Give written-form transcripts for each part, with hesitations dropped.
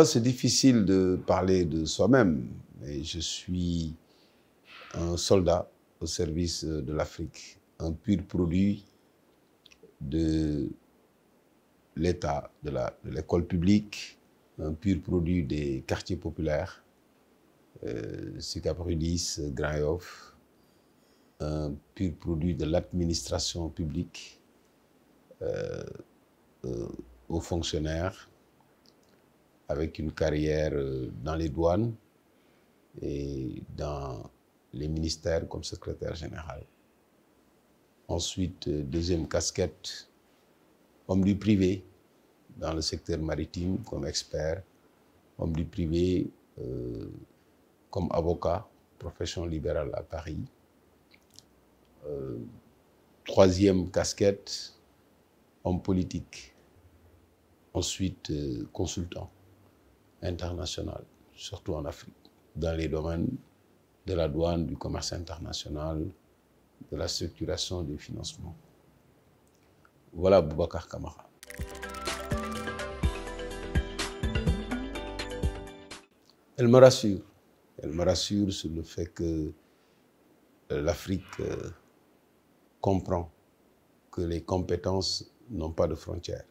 C'est difficile de parler de soi-même, mais je suis un soldat au service de l'Afrique, un pur produit de l'État, de l'école publique, un pur produit des quartiers populaires, Sicap Rydis, Grand Yoff, un pur produit de l'administration publique, aux fonctionnaires, avec une carrière dans les douanes et dans les ministères comme secrétaire général. Ensuite, deuxième casquette, homme du privé dans le secteur maritime comme expert, homme du privé comme avocat, profession libérale à Paris. Troisième casquette, homme politique. Ensuite, consultant international, surtout en Afrique, dans les domaines de la douane, du commerce international, de la structuration du financement. Voilà Boubacar Camara. Elle me rassure. Elle me rassure sur le fait que l'Afrique comprend que les compétences n'ont pas de frontières,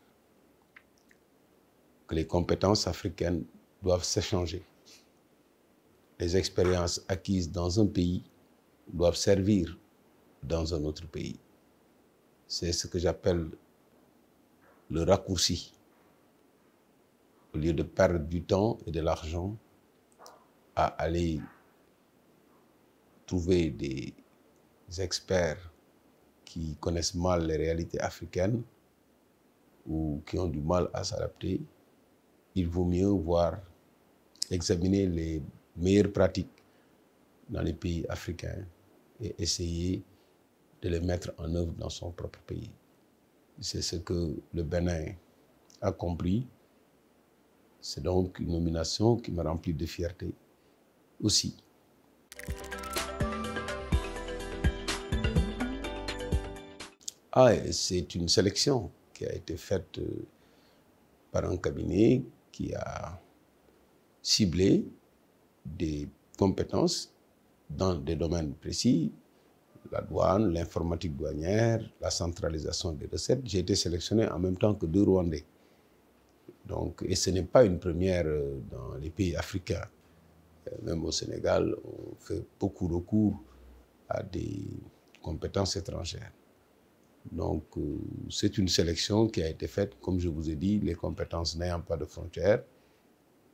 que les compétences africaines doivent s'échanger. Les expériences acquises dans un pays doivent servir dans un autre pays. C'est ce que j'appelle le raccourci. Au lieu de perdre du temps et de l'argent à aller trouver des experts qui connaissent mal les réalités africaines ou qui ont du mal à s'adapter, il vaut mieux examiner les meilleures pratiques dans les pays africains et essayer de les mettre en œuvre dans son propre pays. C'est ce que le Bénin a compris. C'est donc une nomination qui me remplit de fierté aussi. C'est une sélection qui a été faite par un cabinet qui a ciblé des compétences dans des domaines précis, la douane, l'informatique douanière, la centralisation des recettes. J'ai été sélectionné en même temps que 2 Rwandais. Donc, et ce n'est pas une première dans les pays africains. Même au Sénégal, on fait beaucoup recours à des compétences étrangères. Donc, c'est une sélection qui a été faite, comme je vous ai dit, les compétences n'ayant pas de frontières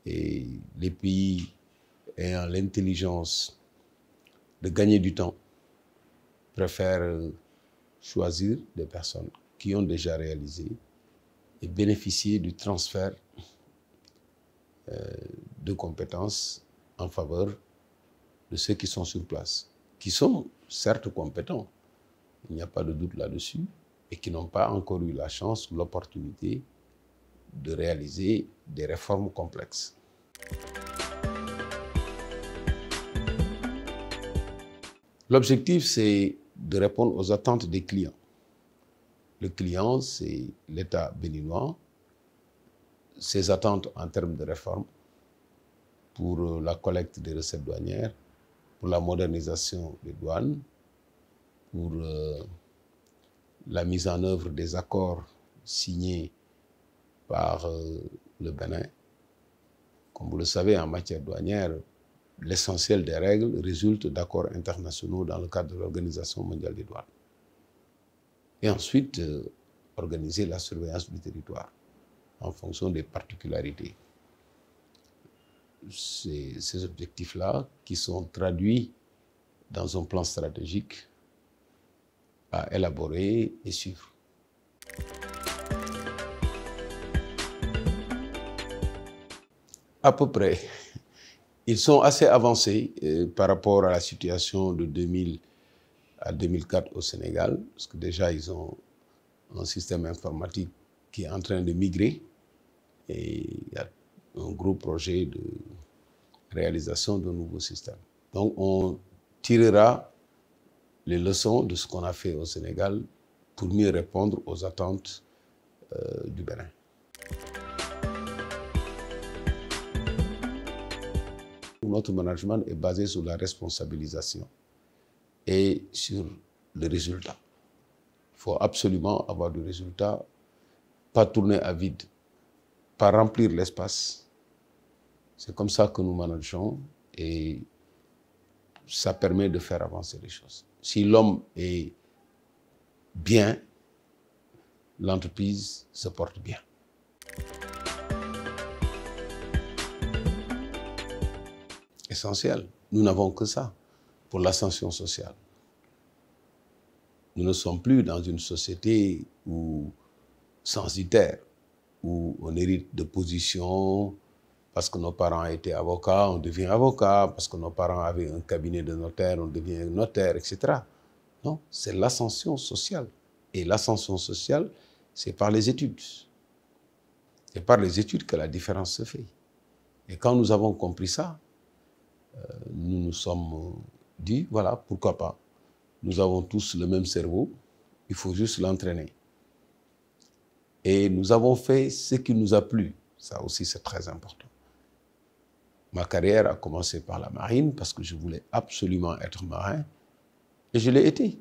et les pays ayant l'intelligence de gagner du temps préfèrent choisir des personnes qui ont déjà réalisé et bénéficier du transfert de compétences en faveur de ceux qui sont sur place, qui sont certes compétents, il n'y a pas de doute là-dessus, et qui n'ont pas encore eu la chance ou l'opportunité de réaliser des réformes complexes. L'objectif, c'est de répondre aux attentes des clients. Le client, c'est l'État béninois, ses attentes en termes de réforme pour la collecte des recettes douanières, pour la modernisation des douanes, pour la mise en œuvre des accords signés par le Bénin. Comme vous le savez, en matière douanière, l'essentiel des règles résulte d'accords internationaux dans le cadre de l'Organisation mondiale des douanes. Et ensuite, organiser la surveillance du territoire en fonction des particularités. C'est ces objectifs-là qui sont traduits dans un plan stratégique à élaborer et suivre. À peu près. Ils sont assez avancés par rapport à la situation de 2000 à 2004 au Sénégal, parce que déjà ils ont un système informatique qui est en train de migrer et il y a un gros projet de réalisation d'un nouveau système. Donc on tirera les leçons de ce qu'on a fait au Sénégal pour mieux répondre aux attentes du Bénin. notre management est basé sur la responsabilisation et sur le résultat. Il faut absolument avoir du résultat, pas tourner à vide, pas remplir l'espace. C'est comme ça que nous manageons et ça permet de faire avancer les choses. Si l'homme est bien, l'entreprise se porte bien. Essentiel. Nous n'avons que ça pour l'ascension sociale. Nous ne sommes plus dans une société où, censitaire, où on hérite de positions. Parce que nos parents étaient avocats, on devient avocat. Parce que nos parents avaient un cabinet de notaire, on devient notaire, etc. Non, c'est l'ascension sociale. Et l'ascension sociale, c'est par les études. C'est par les études que la différence se fait. Et quand nous avons compris ça, nous nous sommes dit, voilà, pourquoi pas. Nous avons tous le même cerveau, il faut juste l'entraîner. Et nous avons fait ce qui nous a plu. Ça aussi, c'est très important. Ma carrière a commencé par la marine parce que je voulais absolument être marin et je l'ai été.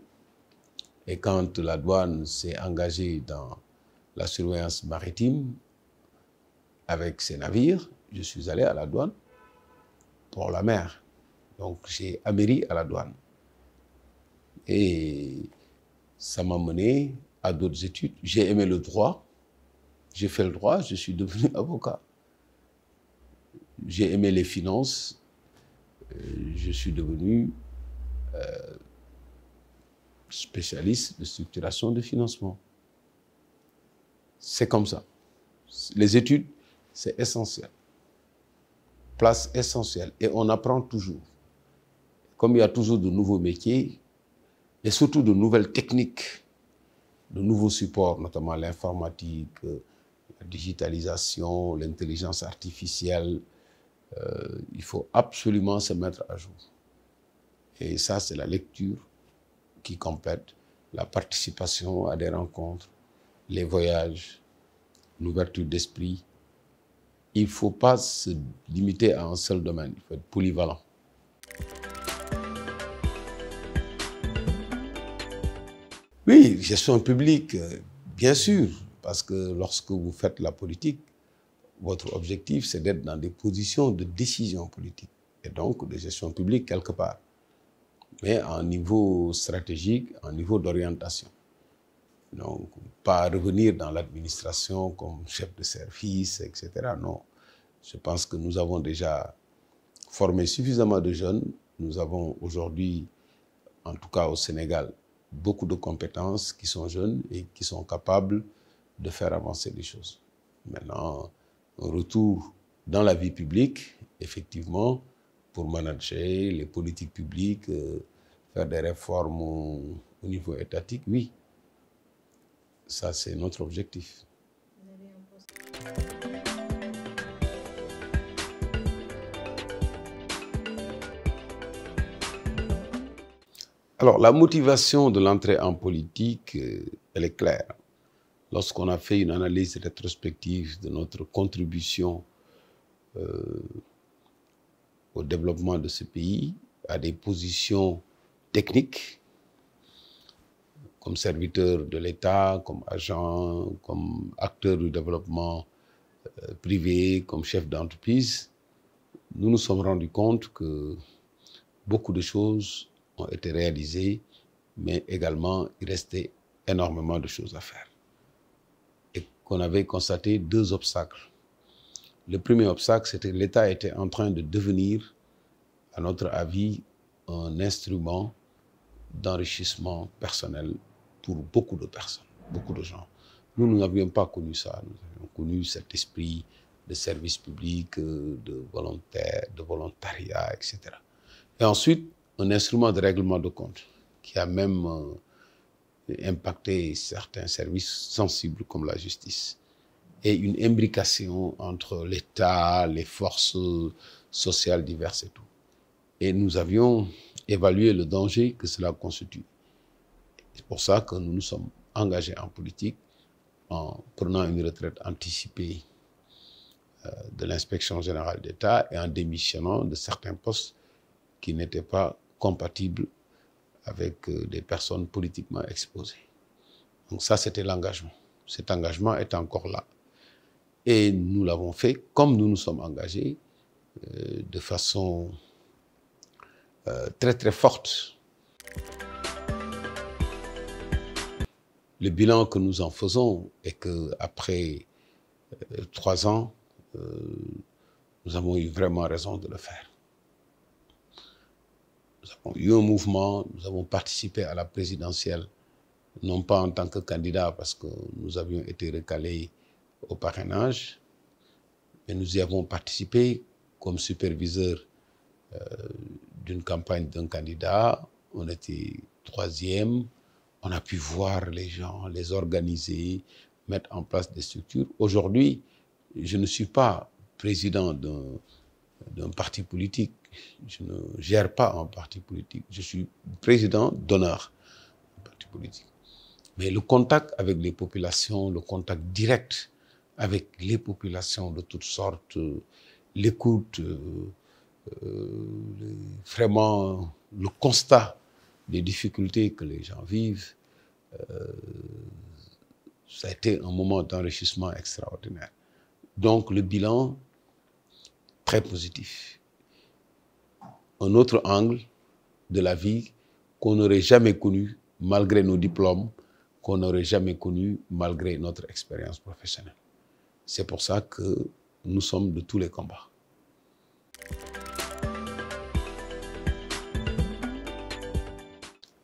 Et quand la douane s'est engagée dans la surveillance maritime avec ses navires, je suis allé à la douane pour la mer. Donc j'ai améri à la douane. Et ça m'a mené à d'autres études. J'ai aimé le droit, j'ai fait le droit, je suis devenu avocat. J'ai aimé les finances, je suis devenu spécialiste de structuration de financement. C'est comme ça. Les études, c'est essentiel. Place essentielle. Et on apprend toujours. Comme il y a toujours de nouveaux métiers, et surtout de nouvelles techniques, de nouveaux supports, notamment l'informatique, la digitalisation, l'intelligence artificielle, il faut absolument se mettre à jour. Et ça, c'est la lecture qui complète, la participation à des rencontres, les voyages, l'ouverture d'esprit. Il ne faut pas se limiter à un seul domaine, il faut être polyvalent. Oui, gestion publique, bien sûr, parce que lorsque vous faites la politique, votre objectif, c'est d'être dans des positions de décision politique et donc de gestion publique quelque part, mais à un niveau stratégique, à un niveau d'orientation. Donc, pas revenir dans l'administration comme chef de service, etc. Non, je pense que nous avons déjà formé suffisamment de jeunes. Nous avons aujourd'hui, en tout cas au Sénégal, beaucoup de compétences qui sont jeunes et qui sont capables de faire avancer les choses. Maintenant, un retour dans la vie publique, effectivement, pour manager les politiques publiques, faire des réformes au niveau étatique, oui. Ça, c'est notre objectif. Alors, la motivation de l'entrée en politique, elle est claire. Lorsqu'on a fait une analyse rétrospective de notre contribution au développement de ce pays, à des positions techniques, comme serviteur de l'État, comme agent, comme acteur du développement privé, comme chef d'entreprise, nous nous sommes rendus compte que beaucoup de choses ont été réalisées, mais également il restait énormément de choses à faire. Et qu'on avait constaté deux obstacles. Le premier obstacle, c'était que l'État était en train de devenir, à notre avis, un instrument d'enrichissement personnel pour beaucoup de personnes, beaucoup de gens. Nous n'avions pas connu ça. Nous avions connu cet esprit de service public, de volontariat, etc. Et ensuite, un instrument de règlement de compte qui a même impacté certains services sensibles comme la justice. Et une imbrication entre l'État, les forces sociales diverses et tout. Et nous avions évalué le danger que cela constitue. C'est pour ça que nous nous sommes engagés en politique en prenant une retraite anticipée de l'inspection générale d'État et en démissionnant de certains postes qui n'étaient pas compatibles avec des personnes politiquement exposées. Donc ça, c'était l'engagement. Cet engagement est encore là. Et nous l'avons fait comme nous nous sommes engagés, de façon très très forte. Le bilan que nous en faisons est qu'après 3 ans, nous avons eu vraiment raison de le faire. Nous avons eu un mouvement, nous avons participé à la présidentielle, non pas en tant que candidat parce que nous avions été recalés au parrainage, mais nous y avons participé comme superviseur d'une campagne d'un candidat. On était 3e, on a pu voir les gens, les organiser, mettre en place des structures. Aujourd'hui, je ne suis pas président d'un parti politique, je ne gère pas un parti politique, je suis président d'honneur d'un parti politique. Mais le contact avec les populations, le contact direct avec les populations de toutes sortes, l'écoute, vraiment le constat des difficultés que les gens vivent, ça a été un moment d'enrichissement extraordinaire. Donc le bilan, très positif. Un autre angle de la vie qu'on n'aurait jamais connu malgré nos diplômes, qu'on n'aurait jamais connu malgré notre expérience professionnelle. C'est pour ça que nous sommes de tous les combats.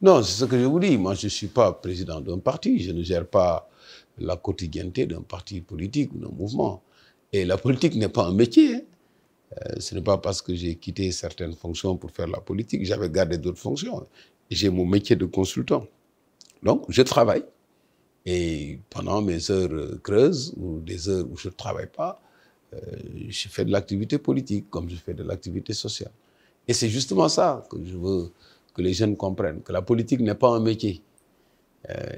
Non, c'est ce que je vous dis. Moi, je ne suis pas président d'un parti. Je ne gère pas la quotidienneté d'un parti politique ou d'un mouvement. Et la politique n'est pas un métier. Ce n'est pas parce que j'ai quitté certaines fonctions pour faire la politique. J'avais gardé d'autres fonctions. J'ai mon métier de consultant. Donc, je travaille. Et pendant mes heures creuses ou des heures où je ne travaille pas, je fais de l'activité politique comme je fais de l'activité sociale. Et c'est justement ça que je veux que les jeunes comprennent, que la politique n'est pas un métier.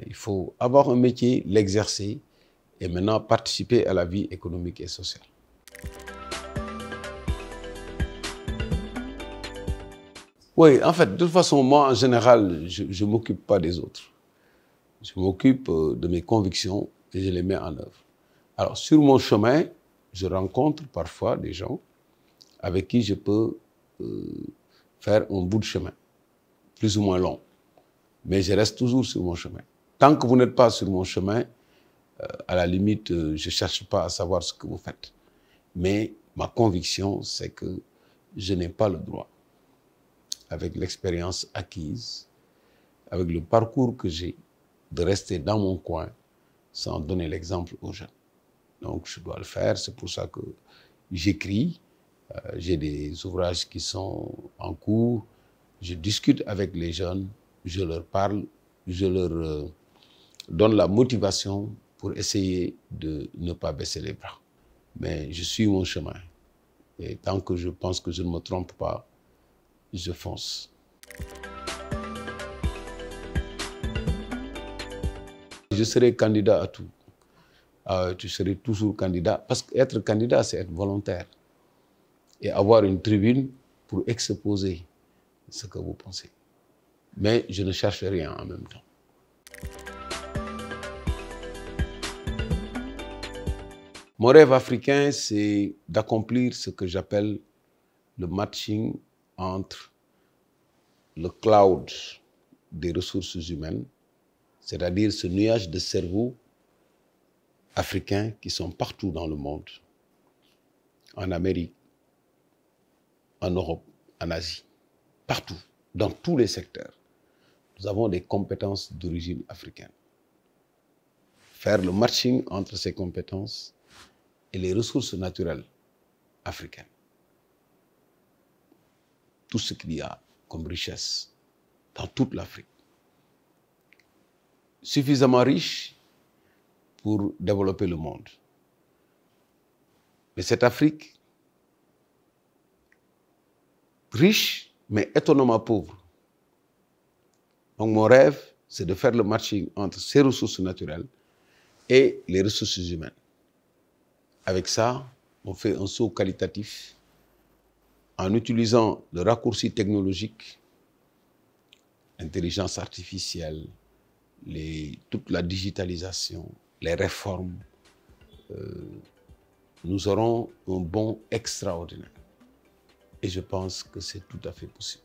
Il faut avoir un métier, l'exercer et maintenant participer à la vie économique et sociale. Oui, en fait, de toute façon, moi, en général, je ne m'occupe pas des autres. Je m'occupe de mes convictions et je les mets en œuvre. Alors, sur mon chemin, je rencontre parfois des gens avec qui je peux faire un bout de chemin, plus ou moins long. Mais je reste toujours sur mon chemin. Tant que vous n'êtes pas sur mon chemin, à la limite, je ne cherche pas à savoir ce que vous faites. Mais ma conviction, c'est que je n'ai pas le droit, avec l'expérience acquise, avec le parcours que j'ai, de rester dans mon coin sans donner l'exemple aux jeunes. Donc, je dois le faire. C'est pour ça que j'écris. J'ai des ouvrages qui sont en cours. Je discute avec les jeunes. Je leur parle. Je leur donne la motivation pour essayer de ne pas baisser les bras. Mais je suis mon chemin. Et tant que je pense que je ne me trompe pas, je fonce. Je serai candidat à tout. Tu serais toujours candidat. Parce qu'être candidat, c'est être volontaire. Et avoir une tribune pour exposer ce que vous pensez. Mais je ne cherche rien en même temps. Mon rêve africain, c'est d'accomplir ce que j'appelle le matching entre le cloud des ressources humaines, c'est-à-dire ce nuage de cerveaux africains qui sont partout dans le monde, en Amérique, en Europe, en Asie, partout, dans tous les secteurs. Nous avons des compétences d'origine africaine. Faire le matching entre ces compétences et les ressources naturelles africaines. Tout ce qu'il y a comme richesse dans toute l'Afrique. Suffisamment riche pour développer le monde. Mais cette Afrique, riche, mais étonnamment pauvre. Donc mon rêve, c'est de faire le matching entre ces ressources naturelles et les ressources humaines. Avec ça, on fait un saut qualitatif en utilisant le raccourci technologique, l'intelligence artificielle, toute la digitalisation, les réformes, nous aurons un bond extraordinaire. Et je pense que c'est tout à fait possible.